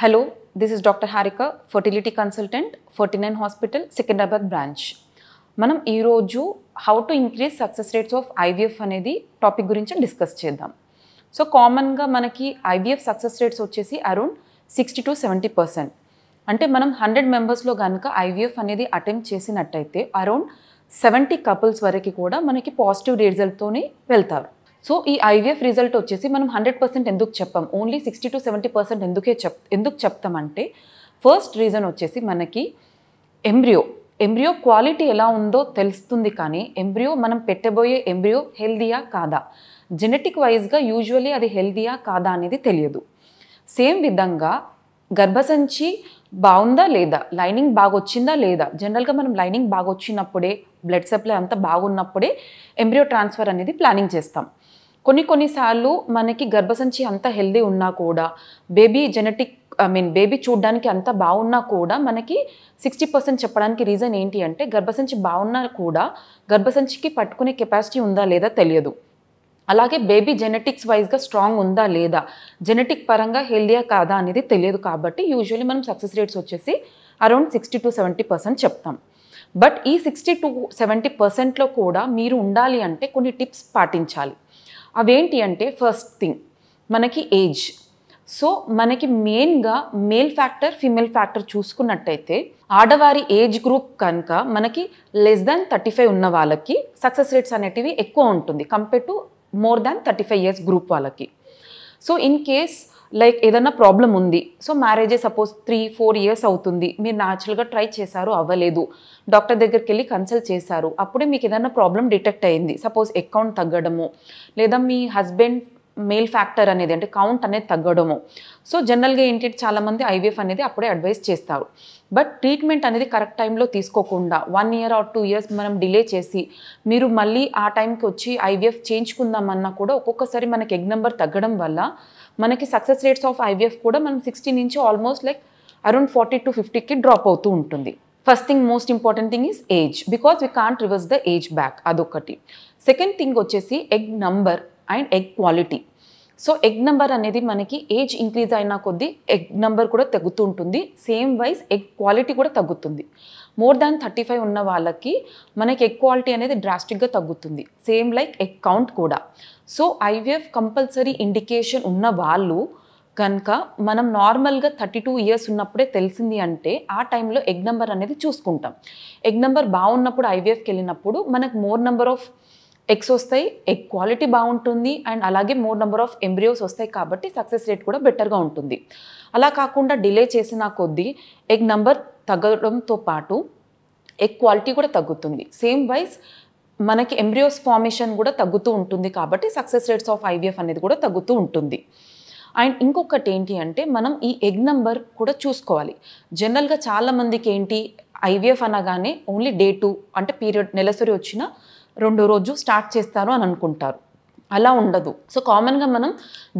Hello, this is Dr. Harika, fertility consultant, 49 Hospital, Secunderabad branch. మనం ఈరోజు how to increase success rates of IVF అనేది topic గురించి discuss చేద్దాం. So కామన్గా మనకి ఐవీఎఫ్ సక్సెస్ రేట్స్ వచ్చేసి అరౌండ్ 60 to 70%. అంటే మనం 100 మెంబర్స్లో కనుక ఐవీఎఫ్ అనేది అటెంప్ట్ చేసినట్టయితే అరౌండ్ 70 కపుల్స్ వరకు కూడా మనకి పాజిటివ్ రిజల్ట్తోనే వెళ్తారు. సో ఈ ఐవీఎఫ్ రిజల్ట్ వచ్చేసి మనం 100% ఎందుకు చెప్పాం, ఓన్లీ 60 to 70% ఎందుకు చెప్తామంటే ఫస్ట్ రీజన్ వచ్చేసి మనకి ఎంబ్రియో క్వాలిటీ ఎలా ఉందో తెలుస్తుంది, కానీ ఎంబ్రియో మనం పెట్టబోయే ఎంబ్రియో హెల్దీయా కాదా, జెనెటిక్ వైజ్గా యూజువల్లీ అది హెల్దీయా కాదా అనేది తెలియదు. సేమ్ విధంగా గర్భసంచి బాగుందా లేదా, లైనింగ్ బాగా వచ్చిందా లేదా, జనరల్గా మనం లైనింగ్ బాగా వచ్చినప్పుడే బ్లడ్ సప్లై అంతా బాగున్నప్పుడే ఎంబ్రియో ట్రాన్స్ఫర్ అనేది ప్లానింగ్ చేస్తాం. కొన్నిసార్లు మనకి గర్భసంచి అంత హెల్దీ ఉన్నా కూడా బేబీ చూడడానికి అంత బాగున్నా కూడా మనకి 60% చెప్పడానికి రీజన్ ఏంటి అంటే గర్భసంచి బాగున్నా కూడా గర్భసంచికి పట్టుకునే కెపాసిటీ ఉందా లేదా తెలియదు. అలాగే బేబీ జెనెటిక్స్ వైజ్గా స్ట్రాంగ్ ఉందా లేదా, జెనెటిక్ పరంగా హెల్దీయా కాదా అనేది తెలియదు. కాబట్టి యూజువల్లీ మనం సక్సెస్ రేట్స్ వచ్చేసి అరౌండ్ 60 to 70% చెప్తాం. బట్ ఈ 60 to 70%లో కూడా మీరు ఉండాలి అంటే కొన్ని టిప్స్ పాటించాలి. అవేంటి అంటే ఫస్ట్ థింగ్ మనకి ఏజ్. సో మనకి మెయిన్గా మేల్ ఫ్యాక్టర్ ఫీమేల్ ఫ్యాక్టర్ చూసుకున్నట్టయితే ఆడవారి ఏజ్ గ్రూప్ కనుక మనకి లెస్ దాన్ 35 ఉన్న వాళ్ళకి సక్సెస్ రేట్స్ అనేటివి ఎక్కువ ఉంటుంది compare to more than 35 years group వాళ్ళకి. సో ఇన్ కేస్ లైక్ ఏదైనా ప్రాబ్లం ఉంది, సో మ్యారేజ్ సపోజ్ 3-4 years అవుతుంది, మీరు న్యాచురల్గా ట్రై చేశారు అవ్వలేదు, డాక్టర్ దగ్గరికి వెళ్ళి కన్సల్ట్ చేశారు, అప్పుడే మీకు ఏదైనా ప్రాబ్లం డిటెక్ట్ అయ్యింది, సపోజ్ అకౌంట్ తగ్గడము లేదా మీ హస్బెండ్ మేల్ ఫ్యాక్టర్ అనేది అంటే కౌంట్ అనేది తగ్గడము. సో జనరల్గా ఏంటంటే చాలామంది ఐవీఎఫ్ అనేది అప్పుడే అడ్వైస్ చేస్తారు. బట్ ట్రీట్మెంట్ అనేది కరెక్ట్ టైంలో తీసుకోకుండా 1 year or 2 years మనం డిలే చేసి మీరు మళ్ళీ ఆ టైంకి వచ్చి ఐవీఎఫ్ చేయించుకుందామన్నా కూడా ఒక్కొక్కసారి మనకి ఎగ్ నెంబర్ తగ్గడం వల్ల మనకి సక్సెస్ రేట్స్ ఆఫ్ ఐవీఎఫ్ కూడా మనం 60 నుంచి ఆల్మోస్ట్ లైక్ అరౌండ్ 40 to 50కి డ్రాప్ అవుతూ ఉంటుంది. First thing most important thing is age, because we can't reverse the age back, అదొకటి. సెకండ్ థింగ్ వచ్చేసి egg number and egg quality. So egg number అనేది మనకి ఏజ్ ఇంక్రీజ్ అయినా కొద్దీ egg number కూడా తగ్గుతూ ఉంటుంది, సేమ్ వైజ్ ఎగ్ క్వాలిటీ కూడా తగ్గుతుంది. మోర్ దాన్ 35 ఉన్న వాళ్ళకి మనకి ఎగ్ క్వాలిటీ అనేది డ్రాస్టిక్గా తగ్గుతుంది, సేమ్ లైక్ ఎగ్ కౌంట్ కూడా. సో ఐవీఎఫ్ కంపల్సరీ ఇండికేషన్ ఉన్న వాళ్ళు కనుక మనం నార్మల్గా 32 years ఉన్నప్పుడే తెలిసింది అంటే ఆ టైంలో ఎగ్ నెంబర్ అనేది చూసుకుంటాం. ఎగ్ నెంబర్ బాగున్నప్పుడు ఐవీఎఫ్కి వెళ్ళినప్పుడు మనకు మోర్ నెంబర్ ఆఫ్ ఎగ్స్ వస్తాయి, ఎగ్ క్వాలిటీ బాగుంటుంది అండ్ అలాగే మోర్ నెంబర్ ఆఫ్ ఎంబ్రియోస్ వస్తాయి, కాబట్టి సక్సెస్ రేట్ కూడా బెటర్గా ఉంటుంది. అలా కాకుండా డిలే చేసిన కొద్దీ ఎగ్ నెంబర్ తగ్గడంతో పాటు ఎగ్ క్వాలిటీ కూడా తగ్గుతుంది, సేమ్ వైజ్ మనకి ఎంబ్రియోస్ ఫార్మేషన్ కూడా తగ్గుతూ ఉంటుంది, కాబట్టి సక్సెస్ రేట్స్ ఆఫ్ ఐవీఎఫ్ అనేది కూడా తగ్గుతూ ఉంటుంది. అండ్ ఇంకొకటి ఏంటి అంటే మనం ఈ ఎగ్ నెంబర్ కూడా చూసుకోవాలి. జనరల్గా చాలామందికి ఏంటి ఐవీఎఫ్ అనగానే ఓన్లీ Day 2 అంటే పీరియడ్ నెలసరి వచ్చిన 2వ రోజు స్టార్ట్ చేస్తారు అని అనుకుంటారు, అలా ఉండదు. సో కామన్గా మనం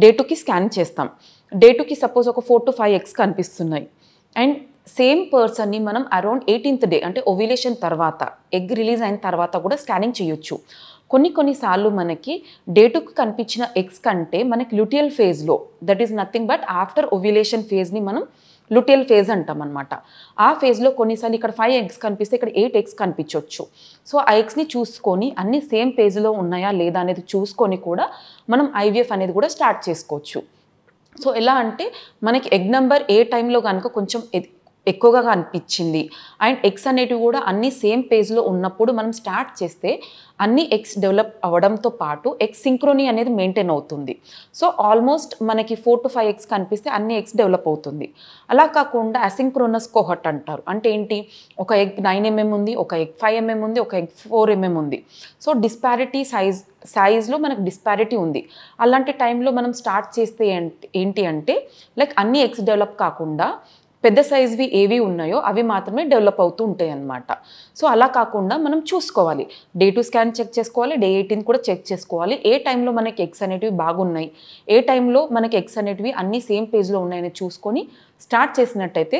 Day 2కి స్కాన్ చేస్తాం. Day 2కి సపోజ్ ఒక 4 to 5 eggs కనిపిస్తున్నాయి అండ్ సేమ్ పర్సన్ని మనం అరౌండ్ 18th day అంటే ఓవ్యులేషన్ తర్వాత ఎగ్ రిలీజ్ అయిన తర్వాత కూడా స్కానింగ్ చేయొచ్చు. కొన్నిసార్లు మనకి Day 2కి కనిపించిన ఎగ్స్ కంటే మనకి ల్యూటియల్ ఫేజ్లో, that is nothing but after ovulation ఫేజ్ని మనం ల్యూటియల్ ఫేజ్ అంటాం అనమాట. ఆ ఫేజ్లో కొన్నిసార్లు ఇక్కడ 5 eggs కనిపిస్తే ఇక్కడ 8 eggs కనిపించవచ్చు. సో ఆ ఎగ్స్ని చూసుకొని అన్ని సేమ్ పేజ్లో ఉన్నాయా లేదా అనేది చూసుకొని కూడా మనం ఐవీఎఫ్ అనేది కూడా స్టార్ట్ చేసుకోవచ్చు. సో ఎలా అంటే మనకి ఎగ్ నెంబర్ ఏ టైంలో కనుక కొంచెం ఎక్కువగా అనిపించింది అండ్ ఎగ్స్ అనేటివి కూడా అన్ని సేమ్ పేజ్లో ఉన్నప్పుడు మనం స్టార్ట్ చేస్తే అన్ని ఎగ్స్ డెవలప్ అవ్వడంతో పాటు ఎగ్ సింక్రోనీ అనేది మెయింటైన్ అవుతుంది. సో ఆల్మోస్ట్ మనకి 4 to 5 eggs కనిపిస్తే అన్ని ఎగ్స్ డెవలప్ అవుతుంది. అలా కాకుండా అసింక్రోనస్ కోహర్ట్ అంటారు, అంటే ఏంటి ఒక ఎగ్ 9 mm ఉంది, ఒక ఎగ్ 5 mm ఉంది, ఒక ఎగ్ 4 mm ఉంది. సో డిస్పారిటీ సైజ్లో మనకు డిస్పారిటీ ఉంది. అలాంటి టైంలో మనం స్టార్ట్ చేస్తే ఏంటి అంటే లైక్ అన్ని ఎగ్స్ డెవలప్ కాకుండా పెద్ద సైజ్వి ఏవి ఉన్నాయో అవి మాత్రమే డెవలప్ అవుతూ ఉంటాయి అన్నమాట. సో అలా కాకుండా మనం చూసుకోవాలి, Day 2 స్కాన్ చెక్ చేసుకోవాలి, Day 18 కూడా చెక్ చేసుకోవాలి, ఏ టైంలో మనకి ఎగ్స్ అనేటివి బాగున్నాయి, ఏ టైంలో మనకి ఎగ్స్ అనేటివి అన్ని సేమ్ పేజ్లో ఉన్నాయని చూసుకొని స్టార్ట్ చేసినట్టయితే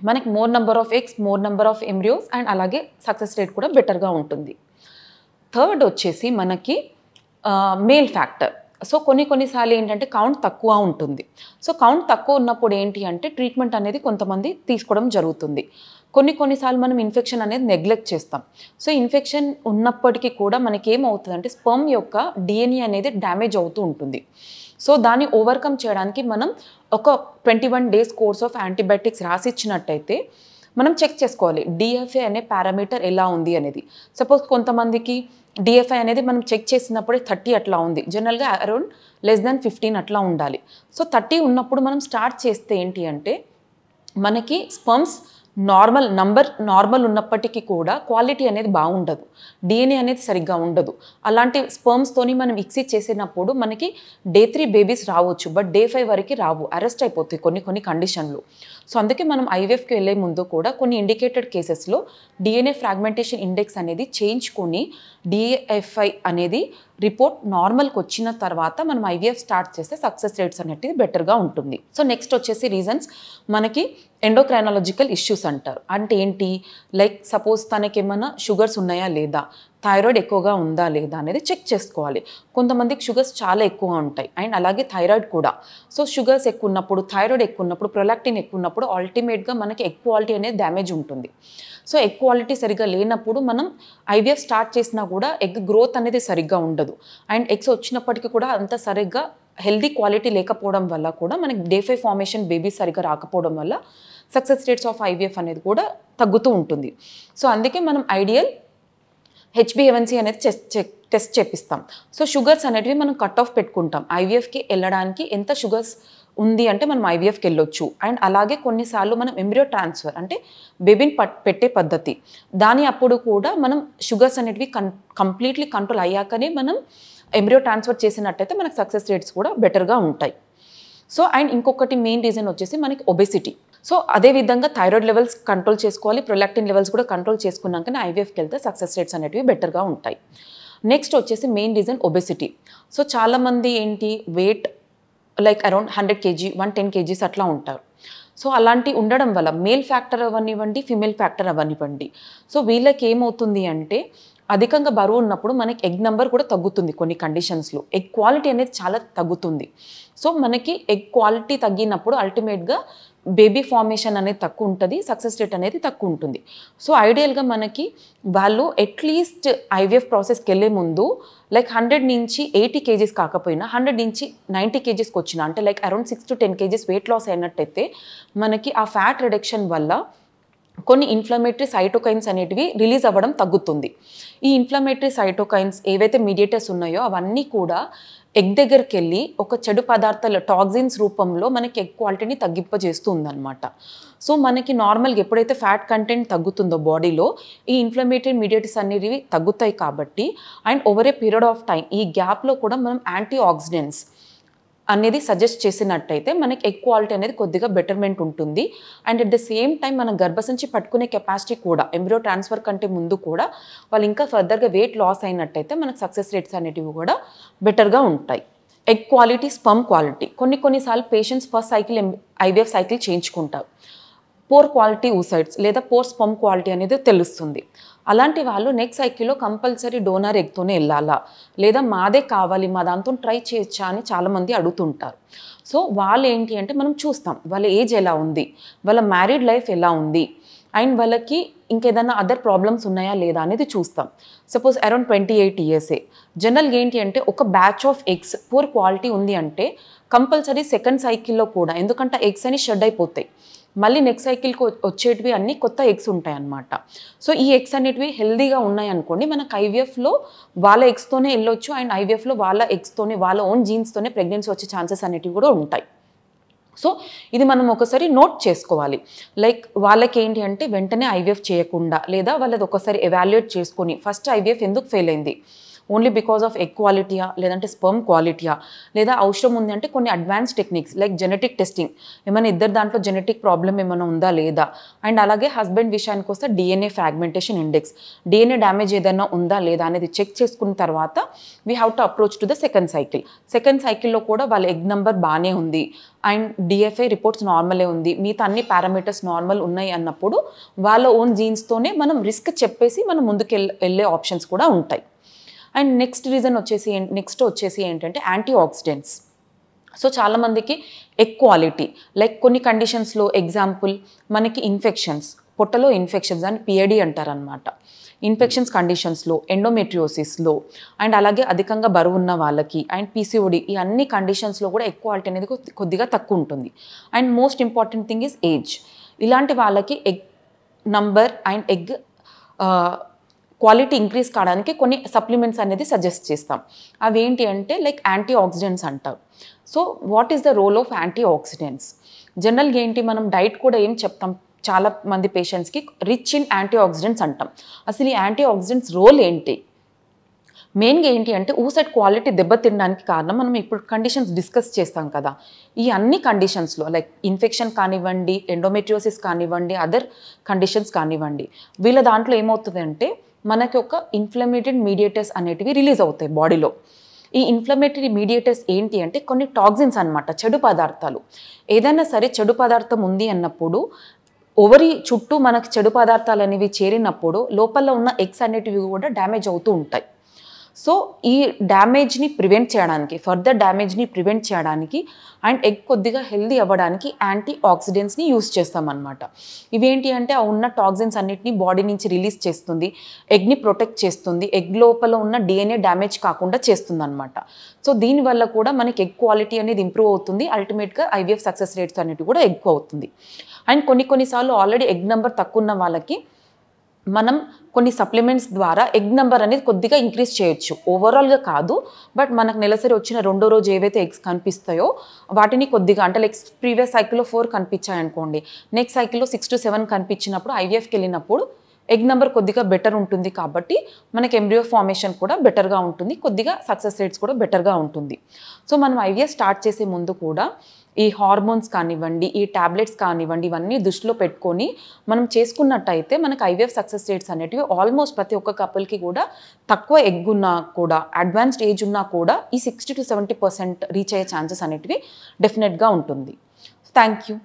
మనకి more number of eggs, more number of embryos and అలాగే సక్సెస్ రేట్ కూడా బెటర్గా ఉంటుంది. థర్డ్ వచ్చేసి మనకి మేల్ ఫ్యాక్టర్. సో కొన్నిసార్లు ఏంటంటే కౌంట్ తక్కువ ఉంటుంది. సో కౌంట్ తక్కువ ఉన్నప్పుడు ఏంటి అంటే ట్రీట్మెంట్ అనేది కొంతమంది తీసుకోవడం జరుగుతుంది. కొన్నిసార్లు మనం ఇన్ఫెక్షన్ అనేది నెగ్లెక్ట్ చేస్తాం. సో ఇన్ఫెక్షన్ ఉన్నప్పటికీ కూడా మనకేమవుతుందంటే స్పెర్మ్ యొక్క DNA అనేది డ్యామేజ్ అవుతూ ఉంటుంది. సో దాన్ని ఓవర్కమ్ చేయడానికి మనం ఒక 21 days కోర్స్ ఆఫ్ యాంటీబయాటిక్స్ రాసిచ్చినట్టయితే మనం చెక్ చేసుకోవాలి DFA అనే పారామీటర్ ఎలా ఉంది అనేది. సపోజ్ కొంతమందికి DFA అనేది మనం చెక్ చేసినప్పుడే 30 అట్లా ఉంది. జనరల్గా అరౌండ్ <15 అట్లా ఉండాలి. సో 30 ఉన్నప్పుడు మనం స్టార్ట్ చేస్తే ఏంటి అంటే మనకి స్పర్మ్స్ నార్మల్ ఉన్నప్పటికీ కూడా క్వాలిటీ అనేది బాగుండదు, DNA అనేది సరిగ్గా ఉండదు. అలాంటి స్పర్మ్స్తోని మనం ఇక్సీ చేసినప్పుడు మనకి Day 3 బేబీస్ రావచ్చు, బట్ Day 5 వరకు రావు, అరెస్ట్ అయిపోతాయి కొన్ని కండిషన్లు. సో అందుకే మనం IVFకి వెళ్ళే ముందు కూడా కొన్ని ఇండికేటెడ్ కేసెస్లో DNA ఫ్రాగ్మెంటేషన్ ఇండెక్స్ అనేది చేయించుకొని DFI అనేది రిపోర్ట్ నార్మల్కి వచ్చిన తర్వాత మనం IVF స్టార్ట్ చేస్తే సక్సెస్ రేట్స్ అనేది బెటర్గా ఉంటుంది. సో నెక్స్ట్ వచ్చేసి రీజన్స్ మనకి ఎండోక్రైనాలజికల్ ఇష్యూస్ అంటారు. అంటే ఏంటి, లైక్ సపోజ్ తనకి ఏమైనా షుగర్స్ ఉన్నాయా లేదా, థైరాయిడ్ ఎక్కువగా ఉందా లేదా అనేది చెక్ చేసుకోవాలి. కొంతమందికి షుగర్స్ చాలా ఎక్కువ ఉంటాయి అండ్ అలాగే థైరాయిడ్ కూడా. సో షుగర్స్ ఎక్కువ ఉన్నప్పుడు, థైరాయిడ్ ఎక్కువ ఉన్నప్పుడు, ప్రొలాక్టిన్ ఎక్కువ ఉన్నప్పుడు అల్టిమేట్గా మనకి ఎగ్ క్వాలిటీ అనేది డ్యామేజ్ ఉంటుంది. సో ఎగ్ క్వాలిటీ సరిగ్గా లేనప్పుడు మనం IVF స్టార్ట్ చేసినా కూడా ఎగ్ గ్రోత్ అనేది సరిగ్గా ఉండదు అండ్ ఎగ్స్ వచ్చినప్పటికీ కూడా అంత సరిగ్గా హెల్దీ క్వాలిటీ లేకపోవడం వల్ల కూడా మనకి Day 5 ఫార్మేషన్ బేబీ సరిగ్గా రాకపోవడం వల్ల సక్సెస్ రేట్స్ ఆఫ్ IVF అనేది కూడా తగ్గుతూ ఉంటుంది. సో అందుకే మనం ఐడియల్ HbA1c అనేది టెస్ట్ చేపిస్తాం. సో షుగర్స్ అనేటివి మనం కట్ ఆఫ్ పెట్టుకుంటాం. IVFకి వెళ్ళడానికి ఎంత షుగర్స్ ఉంది అంటే మనం IVFకి వెళ్ళొచ్చు. అండ్ అలాగే కొన్నిసార్లు మనం ఎంబ్రియో ట్రాన్స్ఫర్ అంటే బేబీని పెట్టే పద్ధతి, దాని అప్పుడు కూడా మనం షుగర్స్ అనేటివి కంప్లీట్లీ కంట్రోల్ అయ్యాకనే మనం ఎంబ్రియో ట్రాన్స్ఫర్ చేసినట్టయితే మనకు సక్సెస్ రేట్స్ కూడా బెటర్గా ఉంటాయి. సో అండ్ ఇంకొకటి మెయిన్ రీజన్ వచ్చేసి మనకి ఒబెసిటీ. సో అదేవిధంగా థైరాయిడ్ లెవెల్స్ కంట్రోల్ చేసుకోవాలి, ప్రొలాక్టిన్ లెవెల్స్ కూడా కంట్రోల్ చేసుకున్నాకనే IVFకి వెళ్తే సక్సెస్ రేట్స్ అనేటివి బెటర్గా ఉంటాయి. నెక్స్ట్ వచ్చేసి మెయిన్ రీజన్ ఒబెసిటీ. సో చాలామంది ఏంటి wait like around 100 kg 110 kgs అట్లా ఉంటారు. సో అలాంటి ఉండడం వల్ల మేల్ ఫ్యాక్టర్ అవనివ్వండి, ఫీమేల్ ఫ్యాక్టర్ అవనివ్వండి, సో వీళ్ళకి ఏమవుతుంది అంటే అధికంగా బరువు ఉన్నప్పుడు మనకి ఎగ్ నెంబర్ కూడా తగ్గుతుంది. కొన్ని కండిషన్స్లో ఎగ్ క్వాలిటీ అనేది చాలా తగ్గుతుంది. సో మనకి ఎగ్ క్వాలిటీ తగ్గినప్పుడు అల్టిమేట్గా బేబీ ఫార్మేషన్ అనేది తక్కువ ఉంటుంది, సక్సెస్ రేట్ అనేది తక్కువ ఉంటుంది. సో ఐడియల్గా మనకి వాళ్ళు అట్లీస్ట్ IVF ప్రాసెస్కి వెళ్ళే ముందు లైక్ 100 నుంచి 80 kgs కాకపోయినా 100 నుంచి 90 kgsకి వచ్చిన అంటే like around 6 to 10 kgs weight loss అయినట్టయితే మనకి ఆ ఫ్యాట్ రిడక్షన్ వల్ల కొన్ని ఇన్ఫ్లమేటరీ సైటోకైన్స్ అనేటివి రిలీజ్ అవ్వడం తగ్గుతుంది. ఈ ఇన్ఫ్లమేటరీ సైటోకైన్స్ ఏవైతే మీడియేటర్స్ ఉన్నాయో అవన్నీ కూడా ఎగ్ దగ్గరికి వెళ్ళి ఒక చెడు పదార్థాల టాక్సిన్స్ రూపంలో మనకి ఎగ్ క్వాలిటీని తగ్గింపజేస్తుందన్నమాట. సో మనకి నార్మల్గా ఎప్పుడైతే ఫ్యాట్ కంటెంట్ తగ్గుతుందో బాడీలో ఈ ఇన్ఫ్లమేటరీ మీడియేటర్స్ అనేవి తగ్గుతాయి కాబట్టి and over a period of time ఈ గ్యాప్లో కూడా మనం యాంటీ ఆక్సిడెంట్స్ అనేది సజెస్ట్ చేసినట్టయితే మనకి ఎగ్ క్వాలిటీ అనేది కొద్దిగా బెటర్మెంట్ ఉంటుంది. And at the same time మన గర్భసంచి పట్టుకునే కెపాసిటీ కూడా ఎంబ్రియో ట్రాన్స్ఫర్ కంటే ముందు కూడా వాళ్ళు ఇంకా ఫర్దర్గా వెయిట్ లాస్ అయినట్టయితే మనకు సక్సెస్ రేట్స్ అనేటివి కూడా బెటర్గా ఉంటాయి. Egg quality, sperm quality. కొన్నిసార్లు patients first cycle IVF cycle చేయించుకుంటారు. పోర్ క్వాలిటీ oocytes లేదా పోర్ స్పర్మ్ క్వాలిటీ అనేది తెలుస్తుంది. అలాంటి వాళ్ళు నెక్స్ట్ సైకిల్లో కంపల్సరీ డోనర్ ఎగ్తోనే వెళ్ళాలా లేదా మాదే కావాలి మా దాంతో ట్రై చేయొచ్చా అని చాలామంది అడుగుతుంటారు. సో వాళ్ళు ఏంటి అంటే మనం చూస్తాం వాళ్ళ ఏజ్ ఎలా ఉంది, వాళ్ళ మ్యారీడ్ లైఫ్ ఎలా ఉంది అండ్ వాళ్ళకి ఇంకేదైనా అదర్ ప్రాబ్లమ్స్ ఉన్నాయా లేదా అనేది చూస్తాం. సపోజ్ అరౌండ్ 28 years జనరల్గా ఏంటి అంటే ఒక batch of eggs poor quality ఉంది అంటే కంపల్సరీ సెకండ్ సైకిల్లో కూడా, ఎందుకంటే ఎగ్స్ అని షెడ్ అయిపోతాయి, మళ్ళీ నెక్స్ట్ సైకిల్కి వచ్చేటివి అన్నీ కొత్త ఎగ్స్ ఉంటాయి అన్నమాట. సో ఈ ఎగ్స్ అనేటివి హెల్దీగా ఉన్నాయి అనుకోండి మనకు IVFలో వాళ్ళ ఎగ్స్తోనే వెళ్ళొచ్చు అండ్ IVFలో వాళ్ళ ఎగ్స్తోనే వాళ్ళ ఓన్ జీన్స్తోనే ప్రెగ్నెన్సీ వచ్చే ఛాన్సెస్ అనేటివి కూడా ఉంటాయి. సో ఇది మనం ఒకసారి నోట్ చేసుకోవాలి. లైక్ వాళ్ళకి ఏంటి అంటే వెంటనే IVF చేయకుండా లేదా వాళ్ళది ఒకసారి ఎవాల్యుయేట్ చేసుకొని ఫస్ట్ IVF ఎందుకు ఫెయిల్ అయింది, ఓన్లీ బికాస్ ఆఫ్ ఎగ్ క్వాలిటీయా లేదంటే స్పర్మ్ క్వాలిటీయా లేదా అవసరం ఉంది అంటే కొన్ని advance techniques like genetic testing, ఏమైనా ఇద్దరు దాంట్లో జెనెటిక్ ప్రాబ్లం ఏమైనా ఉందా లేదా అండ్ అలాగే హస్బెండ్ విషయానికి వస్తే DNA fragmentation index, DNA damage ఏదైనా ఉందా లేదా అనేది చెక్ చేసుకున్న తర్వాత we have to approach to the second cycle. Second సైకిల్లో కూడా వాళ్ళ ఎగ్ నెంబర్ బాగానే ఉంది అండ్ DFA రిపోర్ట్స్ నార్మలే ఉంది, మిగతా అన్ని పారామీటర్స్ నార్మల్ ఉన్నాయి అన్నప్పుడు వాళ్ళ ఓన్ జీన్స్తోనే మనం రిస్క్ చెప్పేసి మనం ముందుకు వెళ్ళే ఆప్షన్స్ కూడా ఉంటాయి. అండ్ నెక్స్ట్ వచ్చేసి ఏంటంటే యాంటీ ఆక్సిడెంట్స్. సో చాలామందికి ఎగ్ క్వాలిటీ లైక్ కొన్ని కండిషన్స్లో ఎగ్జాంపుల్ మనకి ఇన్ఫెక్షన్స్, పొట్టలో ఇన్ఫెక్షన్స్ అని పిఐడి అంటారనమాట. ఇన్ఫెక్షన్స్ కండిషన్స్లో, ఎండోమెట్రియోసిస్లో, అండ్ అలాగే అధికంగా బరువు ఉన్న వాళ్ళకి, అండ్ పీసీఓడి, ఈ అన్ని కండిషన్స్లో కూడా ఎగ్ క్వాలిటీ అనేది కొద్దిగా తక్కువ ఉంటుంది. And most important thing is age. ఇలాంటి వాళ్ళకి egg number and egg quality increase కావడానికి కొన్ని సప్లిమెంట్స్ అనేది సజెస్ట్ చేస్తాం. అవి ఏంటి అంటే లైక్ యాంటీ ఆక్సిడెంట్స్ అంటారు. So what is the role of antioxidants? జనరల్గా ఏంటి, మనం డైట్ కూడా ఏం చెప్తాం చాలా మంది పేషెంట్స్కి, రిచ్ ఇన్ యాంటీ ఆక్సిడెంట్స్ అంటాం. అసలు ఈ యాంటీ ఆక్సిడెంట్స్ రోల్ ఏంటి? మెయిన్గా ఏంటి అంటే ఊసెట్ క్వాలిటీ దెబ్బతినడానికి కారణం మనం ఇప్పుడు కండిషన్స్ డిస్కస్ చేస్తాం కదా. ఈ అన్ని కండిషన్స్లో లైక్ ఇన్ఫెక్షన్ కానివ్వండి, ఎండోమెట్రియోసిస్ కానివ్వండి, అదర్ కండిషన్స్ కానివ్వండి, వీళ్ళ దాంట్లో ఏమవుతుందంటే మనకి ఒక ఇన్ఫ్లమేటరీ మీడియేటర్స్ అనేటివి రిలీజ్ అవుతాయి బాడీలో. ఈ ఇన్ఫ్లమేటరీ మీడియేటర్స్ ఏంటి అంటే కొన్ని టాక్సిన్స్ అనమాట, చెడు పదార్థాలు. ఏదైనా సరే చెడు పదార్థం ఉంది అన్నప్పుడు ఓవరీ చుట్టూ మనకు చెడు పదార్థాలు అనేవి చేరినప్పుడు లోపల ఉన్న ఎగ్స్ అనేటివి కూడా డ్యామేజ్ అవుతూ ఉంటాయి. సో ఈ డ్యామేజ్ని ప్రివెంట్ చేయడానికి, ఫర్దర్ డ్యామేజ్ని ప్రివెంట్ చేయడానికి అండ్ ఎగ్ కొద్దిగా హెల్దీ అవ్వడానికి యాంటీ ఆక్సిడెంట్స్ని యూస్ చేస్తామన్నమాట. ఇవేంటి అంటే ఆ ఉన్న టాక్సిన్స్ అన్నిటిని బాడీ నుంచి రిలీజ్ చేస్తుంది, ఎగ్ని ప్రొటెక్ట్ చేస్తుంది, ఎగ్ లోపల ఉన్న డిఎన్ఏ డ్యామేజ్ కాకుండా చేస్తుంది అనమాట. సో దీనివల్ల కూడా మనకి ఎగ్ క్వాలిటీ అనేది ఇంప్రూవ్ అవుతుంది, అల్టిమేట్గా ఐవీఎఫ్ సక్సెస్ రేట్స్ అనేవి కూడా ఎక్కువ అవుతుంది. అండ్ కొన్నిసార్లు ఆల్రెడీ ఎగ్ నెంబర్ తక్కువ ఉన్న వాళ్ళకి మనం కొన్ని సప్లిమెంట్స్ ద్వారా ఎగ్ నెంబర్ అనేది కొద్దిగా ఇంక్రీజ్ చేయొచ్చు. ఓవరాల్గా కాదు, బట్ మనకు నెలసరి వచ్చిన రెండో రోజు ఏవైతే ఎగ్స్ కనిపిస్తాయో వాటిని కొద్దిగా, అంటే లైక్ ప్రీవియస్ సైకిల్లో 4 కనిపించాయనుకోండి, నెక్స్ట్ సైకిల్లో 6 to 7 కనిపించినప్పుడు ఐవీఎఫ్కి వెళ్ళినప్పుడు ఎగ్ నెంబర్ కొద్దిగా బెటర్ ఉంటుంది కాబట్టి మనకి ఎంబ్రియో ఫార్మేషన్ కూడా బెటర్గా ఉంటుంది, కొద్దిగా సక్సెస్ రేట్స్ కూడా బెటర్గా ఉంటుంది. సో మనం ఐవీఎఫ్ స్టార్ట్ చేసే ముందు కూడా ఈ హార్మోన్స్ కానివ్వండి, ఈ టాబ్లెట్స్ కానివ్వండి, ఇవన్నీ దృష్టిలో పెట్టుకొని మనం చేసుకున్నట్టయితే మనకి ఐవీఎఫ్ సక్సెస్ రేట్స్ అనేటివి ఆల్మోస్ట్ ప్రతి ఒక్క కపుల్కి కూడా తక్కువ ఎగ్ ఉన్నా కూడా, అడ్వాన్స్డ్ ఏజ్ ఉన్నా కూడా ఈ 60 to 70% రీచ్ అయ్యే ఛాన్సెస్ అనేటివి డెఫినెట్గా ఉంటుంది. Thank you.